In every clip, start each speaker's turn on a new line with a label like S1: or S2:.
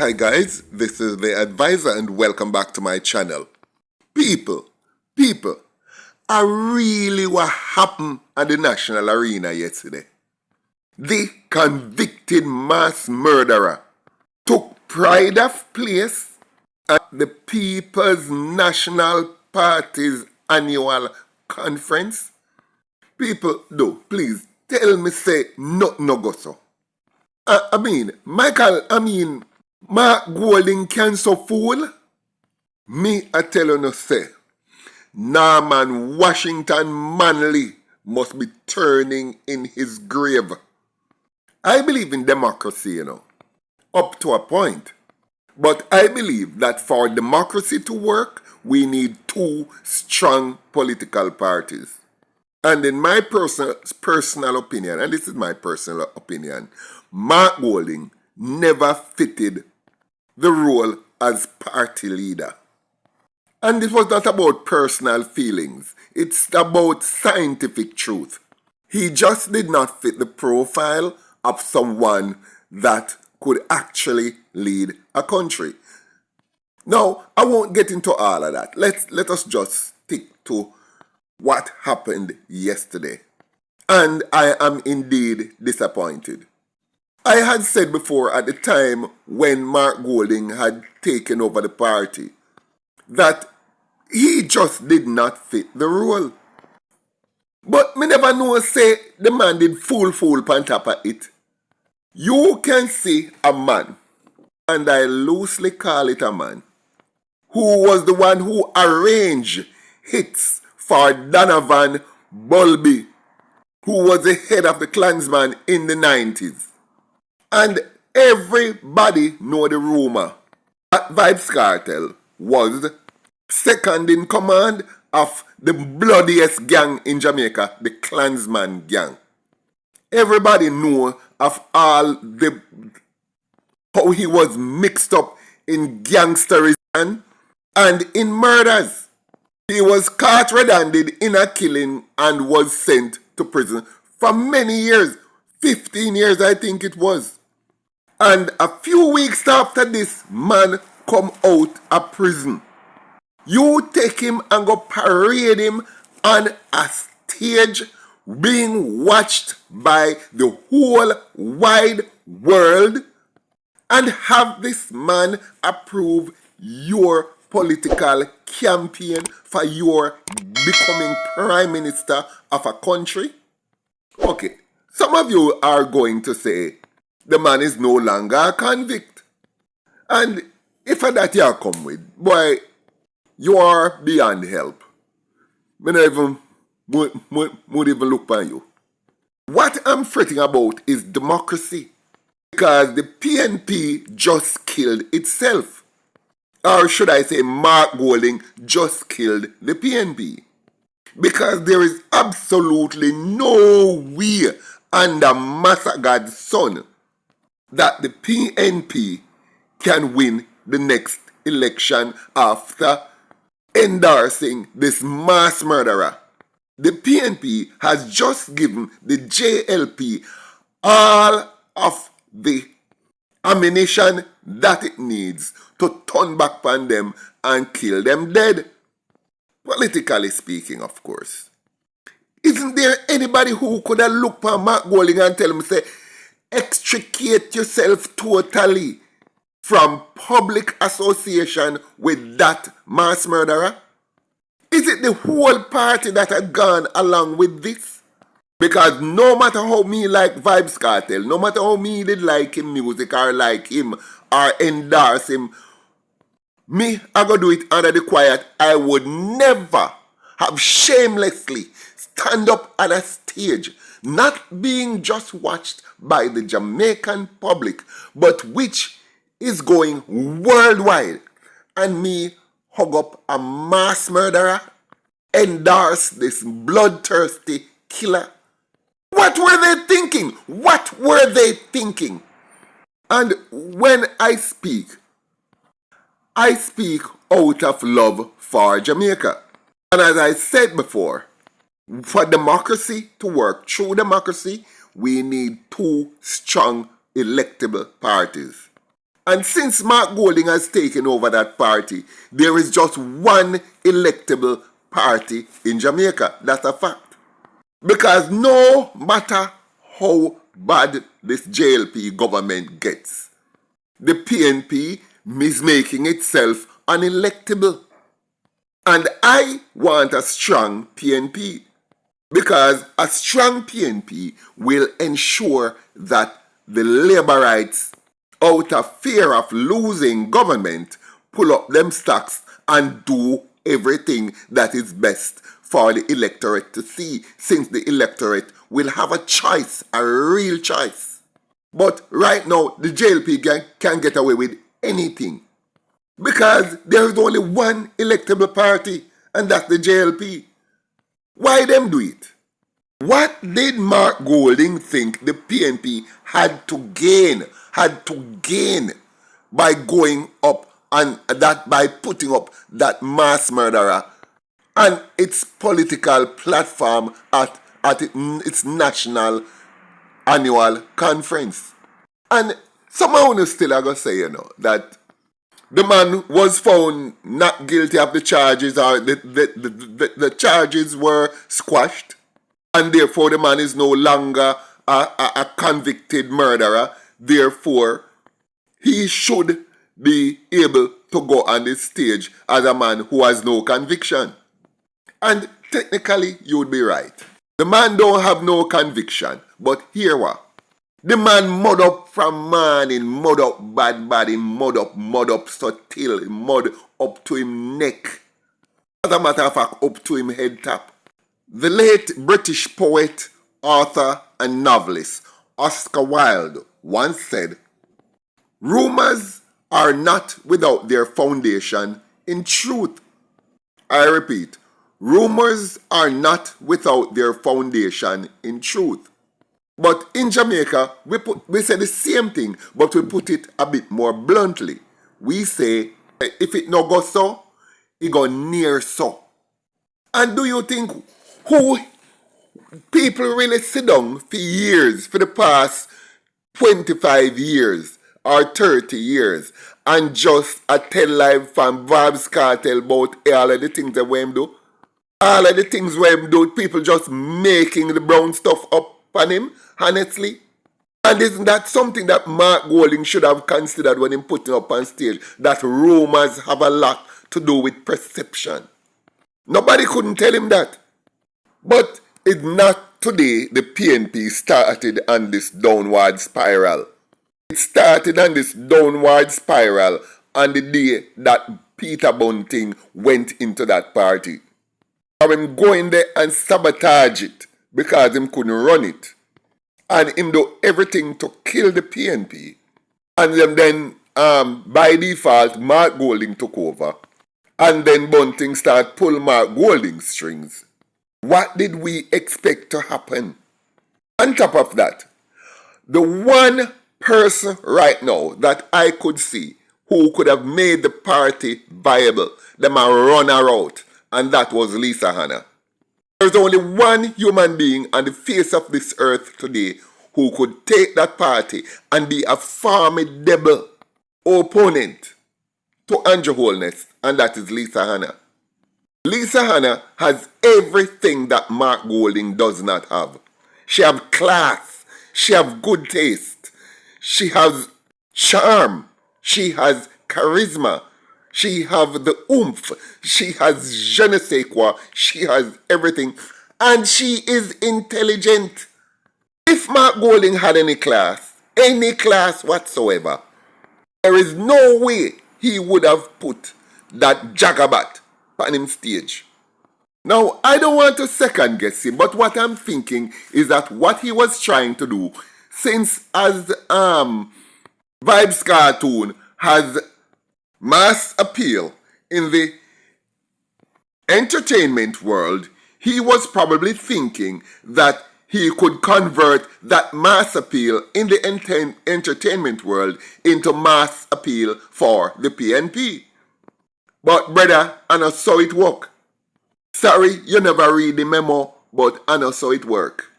S1: Hi guys, this is the advisor and welcome back to my channel. People, I really what happened at the national arena yesterday. The convicted mass murderer took pride of place at the People's National Party's annual conference. People, please tell me say nothing no go so. Mark Golding can so fool? Me I tell you no say, Norman Washington Manley must be turning in his grave. I believe in democracy, up to a point. But I believe that for democracy to work, we need two strong political parties. And in my personal opinion, and this is my personal opinion, Mark Golding never fitted the role as party leader. And it was not about personal feelings. It's about scientific truth. He just did not fit the profile of someone that could actually lead a country. Now, I won't get into all of that. Let us just stick to what happened yesterday. And I am indeed disappointed. I had said before at the time when Mark Golding had taken over the party that he just did not fit the role. But me never know say the man did fool on top of it. You can see a man, and I loosely call it a man, who was the one who arranged hits for Donovan Bulby, who was the head of the Klansman in the 90s. And everybody know the rumor that Vybz Kartel was second in command of the bloodiest gang in Jamaica, the Klansman gang. Everybody know of how he was mixed up in gangsterism and in murders. He was caught red-handed in a killing and was sent to prison for many years, 15 years I think it was. And a few weeks after this man come out of prison, you take him and go parade him on a stage being watched by the whole wide world and have this man approve your political campaign for your becoming prime minister of a country? Okay, some of you are going to say the man is no longer a convict. And if that you come with, boy, you are beyond help. Me not even would even look by you. What I'm fretting about is democracy. Because the PNP just killed itself. Or should I say Mark Golding just killed the PNP. Because there is absolutely no way under Massa God's son that the PNP can win the next election after endorsing this mass murderer. The PNP has just given the JLP all of the ammunition that it needs to turn back on them and kill them dead. Politically speaking, of course. Isn't there anybody who could have looked at Mark Golding and tell him, say, extricate yourself totally from public association with that mass murderer? Is it the whole party that had gone along with this? Because no matter how me like Vybz Kartel, no matter how me did like him music or like him or endorse him, me, I go do it under the quiet. I would never have shamelessly stand up at a stage, not being just watched by the Jamaican public, but which is going worldwide, and me hug up a mass murderer, endorse this bloodthirsty killer. What were they thinking? What were they thinking? And when I speak out of love for Jamaica. And as I said before, for democracy to work, true democracy, we need two strong electable parties. And since Mark Golding has taken over that party, there is just one electable party in Jamaica. That's a fact. Because no matter how bad this JLP government gets, the PNP is making itself unelectable. And I want a strong PNP. Because a strong PNP will ensure that the laborites, out of fear of losing government, pull up them stocks and do everything that is best for the electorate to see, since the electorate will have a choice, a real choice. But right now, the JLP can get away with anything. Because there is only one electable party, and that's the JLP. Why them do it? What did Mark Golding think the PNP had to gain by going up and that by putting up that mass murderer and its political platform at its national annual conference? And someone still are gonna say, that the man was found not guilty of the charges, or the charges were squashed, and therefore the man is no longer a convicted murderer. Therefore, he should be able to go on this stage as a man who has no conviction. And technically, you would be right. The man don't have no conviction, but here what? The man mud up from morning, mud up bad, him mud up so till, him mud up to him neck. As a matter of fact, up to him head top. The late British poet, author, and novelist Oscar Wilde once said, "Rumors are not without their foundation in truth." I repeat, rumors are not without their foundation in truth. But in Jamaica, we say the same thing, but we put it a bit more bluntly. We say, if it no go so, it go near so. And do you think who people really sit down for years, for the past 25 years or 30 years, and just tell live from Vybz Kartel about all of the things that we do? All of the things we do, people just making the brown stuff up on him, honestly. And isn't that something that Mark Golding should have considered when he put it up on stage? That rumors have a lot to do with perception. Nobody couldn't tell him that. But it's not today the PNP started on this downward spiral. It started on this downward spiral on the day that Peter Bunting went into that party. Or him going there and sabotage it because him couldn't run it. And him do everything to kill the PNP. And then by default, Mark Golding took over. And then Bunting started pull Mark Golding's strings. What did we expect to happen? On top of that, the one person right now that I could see who could have made the party viable, them a run her out, and that was Lisa Hanna. There's only one human being on the face of this earth today who could take that party and be a formidable opponent to Andrew Holness, and that is Lisa Hanna. Lisa Hanna has everything that Mark Golding does not have. She has class, she has good taste, she has charm, she has charisma, she has the oomph, she has je ne sais quoi, she has everything, and she is intelligent. If Mark Golding had any class whatsoever, there is no way he would have put that jagabat on him stage. Now, I don't want to second guess him, but what I'm thinking is that what he was trying to do, since as Vybz Kartel has mass appeal in the entertainment world, he was probably thinking that he could convert that mass appeal in the entertainment world into mass appeal for the PNP. But brother, I know so it work. Sorry, you never read the memo, but I know so it work.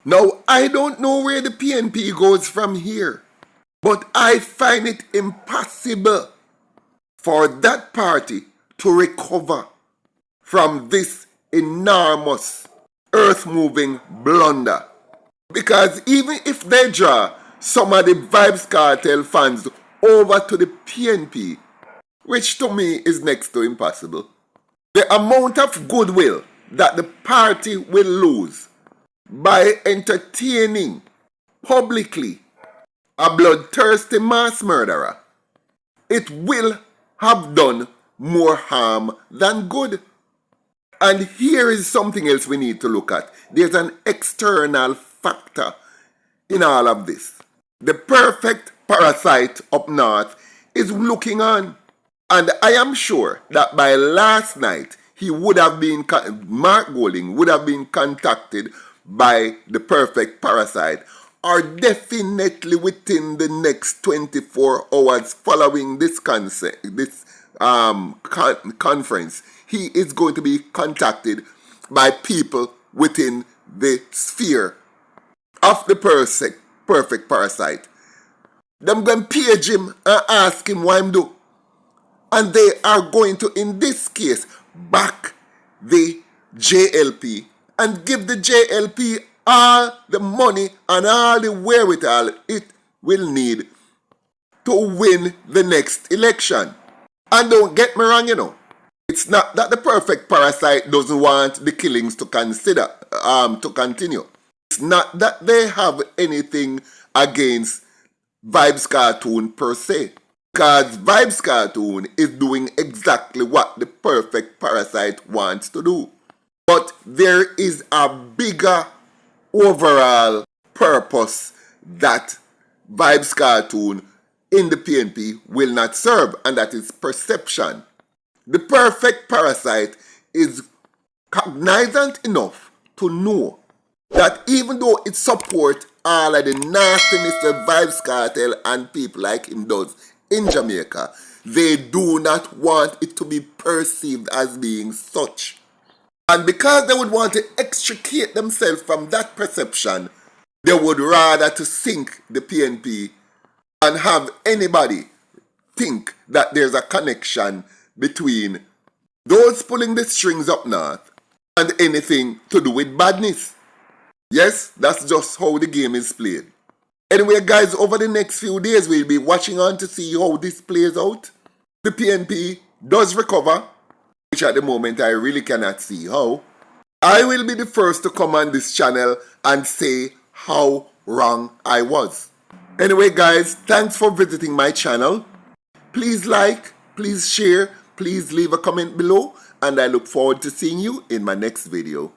S1: Now, I don't know where the PNP goes from here. But I find it impossible for that party to recover from this enormous earth-moving blunder. Because even if they draw some of the Vybz Kartel fans over to the PNP, which to me is next to impossible, the amount of goodwill that the party will lose by entertaining publicly a bloodthirsty mass murderer, it will have done more harm than good. And here is something else we need to look at. There's an external factor in all of this. The perfect parasite up north is looking on. And I am sure that by last night, Mark Golding would have been contacted by the perfect parasite, or definitely within the next 24 hours following this conference, he is going to be contacted by people within the sphere of the perfect parasite. Them going to page him and ask him what him do. And they are going to, in this case, back the JLP and give the JLP all the money and all the wherewithal it will need to win the next election. And don't get me wrong, it's not that the perfect parasite doesn't want the killings to continue. It's not that they have anything against Vybz Kartel per se. Because Vybz Kartel is doing exactly what the perfect parasite wants to do. But there is a bigger overall purpose that Vybz Kartel in the PNP will not serve, and that is perception. The perfect parasite is cognizant enough to know that even though it supports all of the nastiness that Vybz Kartel and people like him does in Jamaica, they do not want it to be perceived as being such. And because they would want to extricate themselves from that perception, they would rather to sink the PNP and have anybody think that there's a connection between those pulling the strings up north and anything to do with badness. Yes, that's just how the game is played. Anyway, guys, over the next few days, we'll be watching on to see how this plays out. The PNP does recover, which at the moment I really cannot see how. I will be the first to come on this channel and say how wrong I was. Anyway, guys, thanks for visiting my channel. Please like, please share, please leave a comment below, and I look forward to seeing you in my next video.